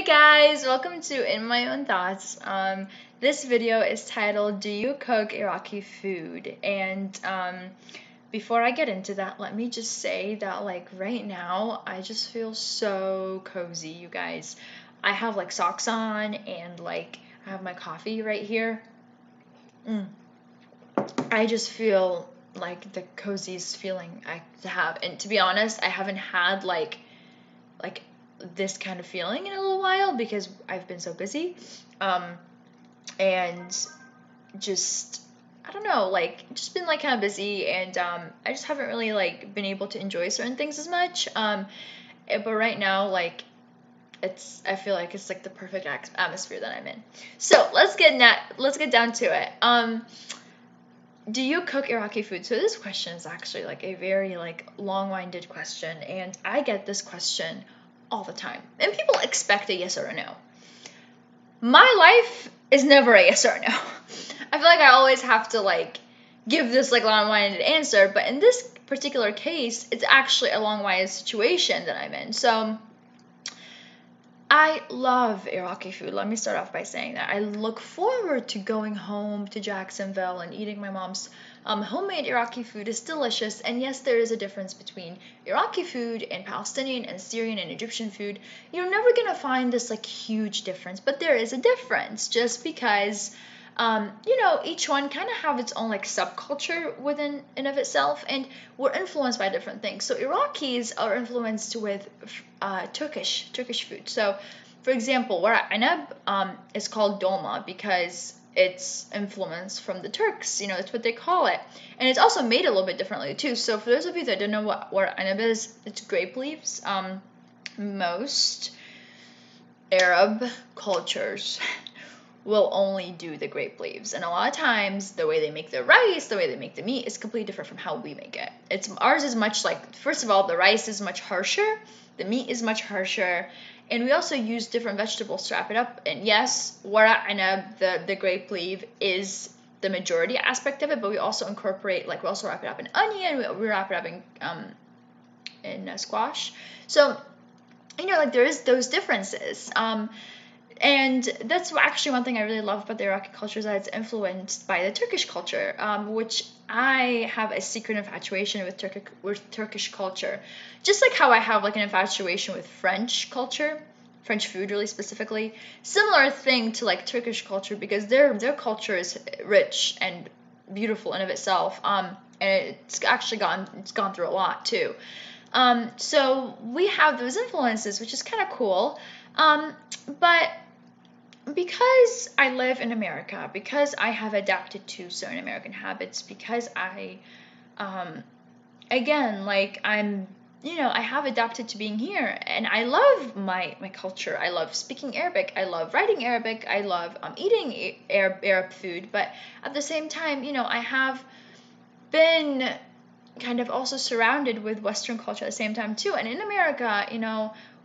guys, welcome to In My Own Thoughts. This video is titled, Do You Cook Iraqi Food? And before I get into that, let me just say that right now, I just feel so cozy, you guys. I have socks on and I have my coffee right here. I just feel like the coziest feeling I have. And to be honest, I haven't had like this kind of feeling in a little while because I've been so busy. And just I don't know, just been kind of busy, and I just haven't really been able to enjoy certain things as much. But right now I feel like it's the perfect atmosphere that I'm in. So let's get down to it. Do you cook Iraqi food? So this question is actually a very long-winded question, and I get this question all the time, and people expect a yes or a no. My life is never a yes or a no. I feel like I always have to give this long-winded answer, but in this particular case, it's actually a long-winded situation that I'm in. So I love Iraqi food. Let me start off by saying that I look forward to going home to Jacksonville and eating my mom's homemade Iraqi food. Is delicious. And yes, there is a difference between Iraqi food and Palestinian and Syrian and Egyptian food. You're never going to find this huge difference, but there is a difference just because each one kind of have its own subculture within and of itself, and we're influenced by different things. So Iraqis are influenced with Turkish food. So, for example, wara anab is called dolma because it's influenced from the Turks. That's what they call it, and it's also made a little bit differently too. So, for those of you that don't know what wara anab is, it's grape leaves. Most Arab cultures will only do the grape leaves, and a lot of times the way they make the rice, the way they make the meat is completely different from how we make it. Ours is much first of all, the rice is much harsher, the meat is much harsher, and we also use different vegetables to wrap it up. And yes, wara anab, the grape leaf, is the majority aspect of it, but we also incorporate we also wrap it up in onion, we wrap it up in squash. So there is those differences. And that's actually one thing I really love about the Iraqi culture, is that it's influenced by the Turkish culture, which I have a secret infatuation with Turkish culture. Just like how I have an infatuation with French culture, French food really specifically. Similar thing to Turkish culture, because their culture is rich and beautiful in of itself. And it's actually gone through a lot too. So we have those influences, which is kind of cool. But because I live in America, because I have adapted to certain American habits, because I have adapted to being here, and I love my culture. I love speaking Arabic. I love writing Arabic. I love eating Arab food. But at the same time, I have been kind of also surrounded with Western culture at the same time too. And in America,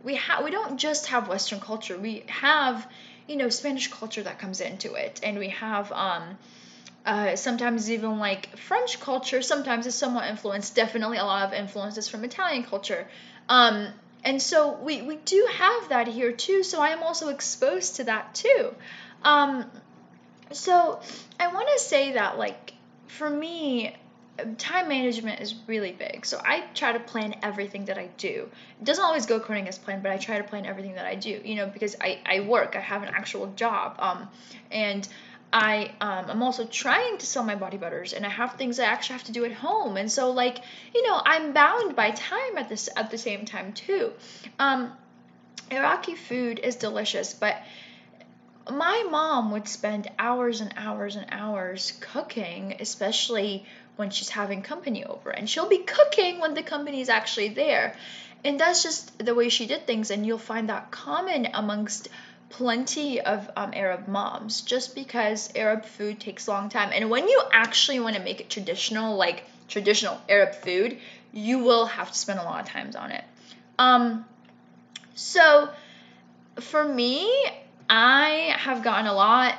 we don't just have Western culture. We have Spanish culture that comes into it, and we have sometimes even French culture. Sometimes it's somewhat influenced. Definitely a lot of influences from Italian culture. And so we do have that here too. So I am also exposed to that too. So I want to say that for me, time management is really big. So I try to plan everything that I do. It doesn't always go according as planned, but I try to plan everything that I do, because I work, I have an actual job, and I'm also trying to sell my body butters, and I have things I actually have to do at home. And so I'm bound by time at the same time too. Iraqi food is delicious, but my mom would spend hours and hours and hours cooking, especially when she's having company over, and she'll be cooking when the company is actually there. And that's just the way she did things, and you'll find that common amongst plenty of Arab moms, just because Arab food takes a long time. And when you actually want to make it traditional, traditional Arab food, you will have to spend a lot of time on it. So for me, I have gotten a lot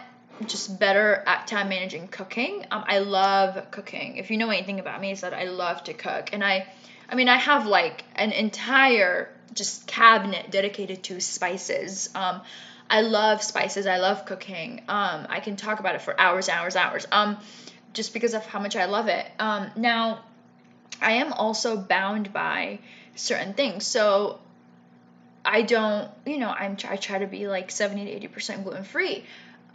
just better at time managing cooking. I love cooking. If you know anything about me, is that I love to cook, and I I mean, I have like an entire just cabinet dedicated to spices. I love spices. I love cooking. I can talk about it for hours, hours, hours. Just because of how much I love it. Now, I am also bound by certain things. So I don't, I try to be like 70 to 80% gluten free.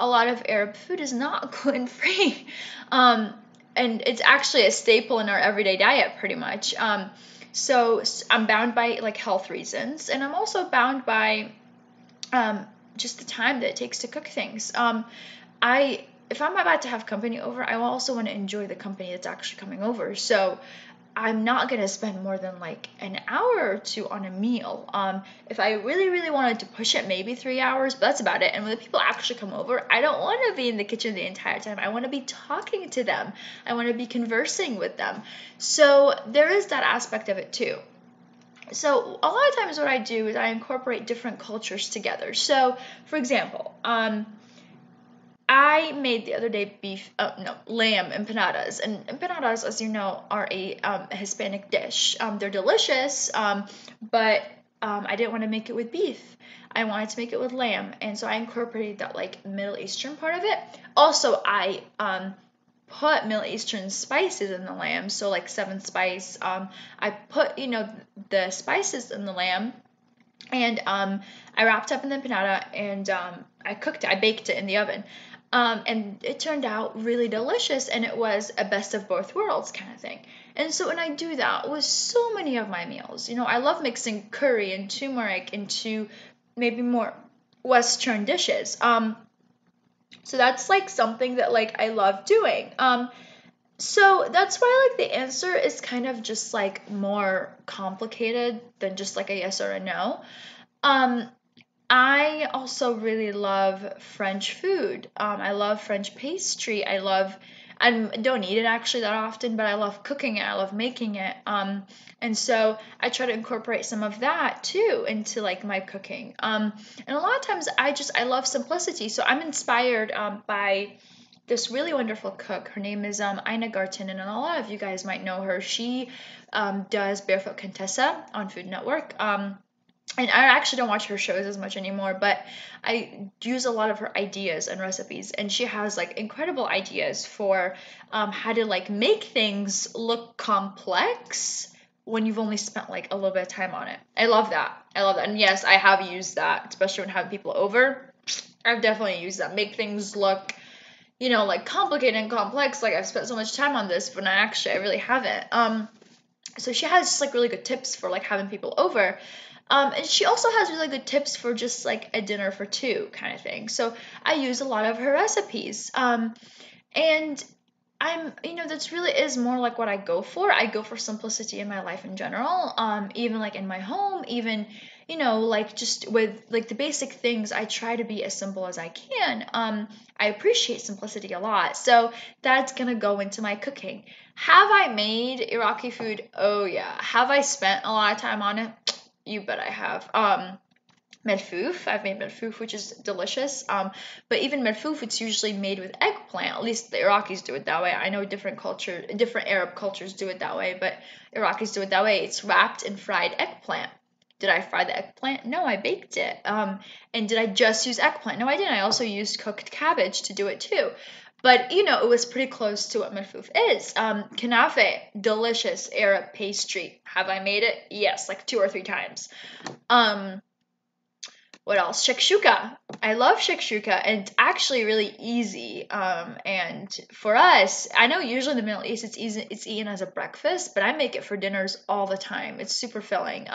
A lot of Arab food is not gluten free. Um, and it's actually a staple in our everyday diet pretty much. So I'm bound by like health reasons, and I'm also bound by um, just the time that it takes to cook things. I If I'm about to have company over, I also want to enjoy the company that's actually coming over. So I'm not gonna spend more than like an hour or two on a meal. If I really, really wanted to push it, maybe 3 hours, but that's about it. And when the people actually come over, I don't want to be in the kitchen the entire time. I want to be talking to them. I want to be conversing with them. So there is that aspect of it too. So a lot of times what I do is I incorporate different cultures together. So for example, I made the other day lamb empanadas. And empanadas, as you know, are a Hispanic dish. They're delicious, but I didn't want to make it with beef. I wanted to make it with lamb, and so I incorporated that like Middle Eastern part of it. Also, I put Middle Eastern spices in the lamb, so like 7 spice. I put the spices in the lamb, and I wrapped up in the empanada, and I cooked it. I baked it in the oven. And it turned out really delicious, and it was a best of both worlds kind of thing. And so when I do that with so many of my meals, I love mixing curry and turmeric into maybe more Western dishes. So that's like something that like I love doing. So that's why like the answer is kind of just like more complicated than just like a yes or a no. Um, I also really love French food. I love French pastry. I don't eat it actually that often, but I love cooking it. I love making it. And so I try to incorporate some of that too into like my cooking. And a lot of times I love simplicity. So I'm inspired by this really wonderful cook. Her name is Ina Garten, and a lot of you guys might know her. She does Barefoot Contessa on Food Network. And I actually don't watch her shows as much anymore, but I use a lot of her ideas and recipes, and she has like incredible ideas for how to like make things look complex when you've only spent like a little bit of time on it. I love that. I love that. And yes, I have used that, especially when having people over. I've definitely used that. Make things look, like complicated and complex. Like I've spent so much time on this, but I really haven't. So she has just like really good tips for like having people over. And she also has really good tips for just like a dinner for two kind of thing. So I use a lot of her recipes. And that's really is more like what I go for. I go for simplicity in my life in general. Even like in my home, even, like just with like the basic things, I try to be as simple as I can. I appreciate simplicity a lot. So that's going to go into my cooking. Have I made Iraqi food? Oh yeah. Have I spent a lot of time on it? You bet I have. Melfouf. I've made melfouf, which is delicious. But even melfouf, it's usually made with eggplant. At least the Iraqis do it that way. I know different Arab cultures do it that way, but Iraqis do it that way. It's wrapped in fried eggplant. Did I fry the eggplant? No, I baked it. And did I just use eggplant? No, I didn't. I also used cooked cabbage to do it too. But, it was pretty close to what malfouf is. Kanafe, delicious Arab pastry. Have I made it? Yes, like 2 or 3 times. What else? Shakshuka. I love shakshuka, and it's actually really easy. And for us, I know usually in the Middle East it's eaten as a breakfast, but I make it for dinners all the time. It's super filling.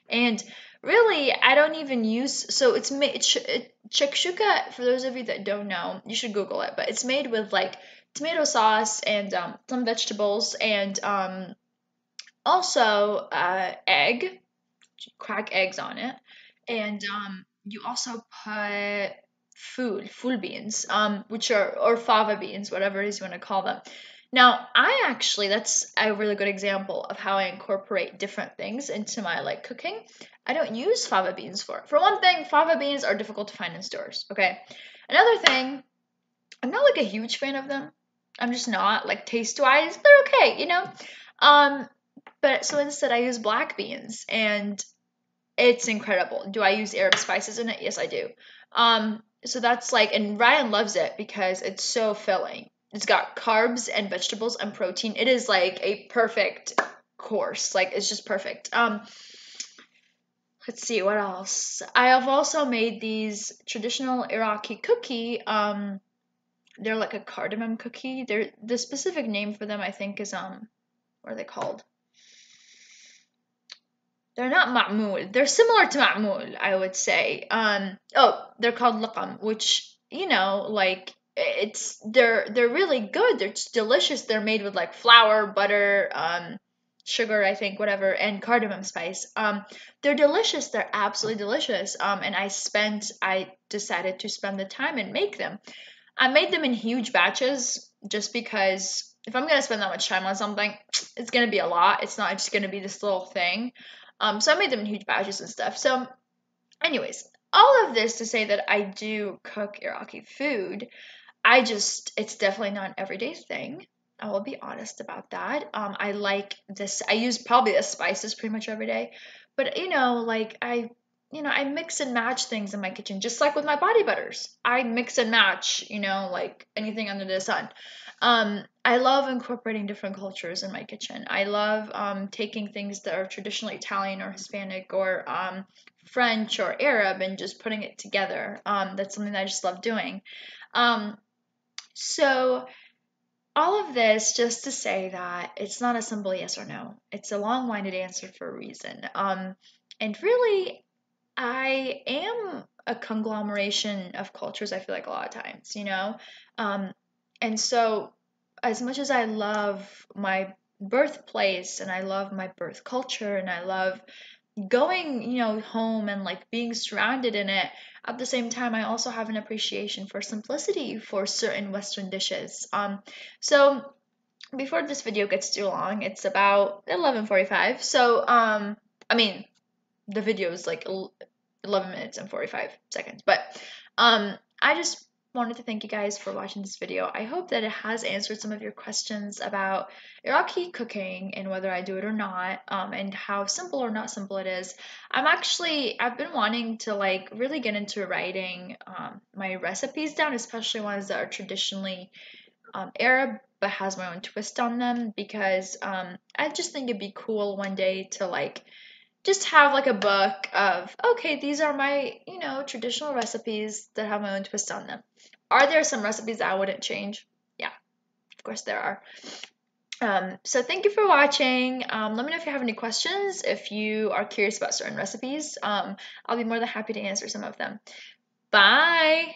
And really, I don't even use. So it's made shakshuka. For those of you that don't know, you should Google it. But it's made with like tomato sauce and some vegetables, and also egg. Crack eggs on it, and you also put full beans, which are, or fava beans, whatever it is you want to call them. Now, that's a really good example of how I incorporate different things into my like cooking. I don't use fava beans for it. For one thing, fava beans are difficult to find in stores. Okay. Another thing, I'm not like a huge fan of them. I'm just not, like, taste wise, they're okay, Um, But so instead I use black beans, and it's incredible. Do I use Arab spices in it? Yes, I do. So that's like, and Ryan loves it because it's so filling. It's got carbs and vegetables and protein. It is like a perfect course. Like it's just perfect. Let's see what else. I have also made these traditional Iraqi cookie. They're like a cardamom cookie. They're the specific name for them, I think, is what are they called? They're not ma'mul. They're similar to ma'mul, I would say. Oh, they're called laqam, which, you know, like they're really good. They're just delicious. They're made with like flour, butter, sugar, I think, whatever, and cardamom spice. They're delicious. They're absolutely delicious. And I decided to spend the time and make them. I made them in huge batches just because if I'm gonna spend that much time on something, it's gonna be a lot. It's not just gonna be this little thing. So I made them in huge batches and stuff. So, anyways, all of this to say that I do cook Iraqi food. It's definitely not an everyday thing. I will be honest about that. I like this. I use probably the spices pretty much every day, but I mix and match things in my kitchen, just like with my body butters. I mix and match, like anything under the sun. I love incorporating different cultures in my kitchen. I love taking things that are traditionally Italian or Hispanic or French or Arab and just putting it together. That's something that I just love doing. Um, so all of this just to say that it's not a simple yes or no. It's a long-winded answer for a reason. And really, I am a conglomeration of cultures, I feel like a lot of times, and so as much as I love my birthplace and I love my birth culture and I love going, home and like being surrounded in it, at the same time, I also have an appreciation for simplicity for certain Western dishes. So before this video gets too long, it's about 11:45. So, I mean, the video is like 11 minutes and 45 seconds. But I just wanted to thank you guys for watching this video. I hope that it has answered some of your questions about Iraqi cooking and whether I do it or not, and how simple or not simple it is. I've been wanting to like really get into writing my recipes down, especially ones that are traditionally Arab but has my own twist on them, because I just think it'd be cool one day to like just have like a book of, okay, these are my, traditional recipes that have my own twist on them. Are there some recipes that I wouldn't change? Yeah, of course there are. So thank you for watching. Let me know if you have any questions, if you are curious about certain recipes. I'll be more than happy to answer some of them. Bye!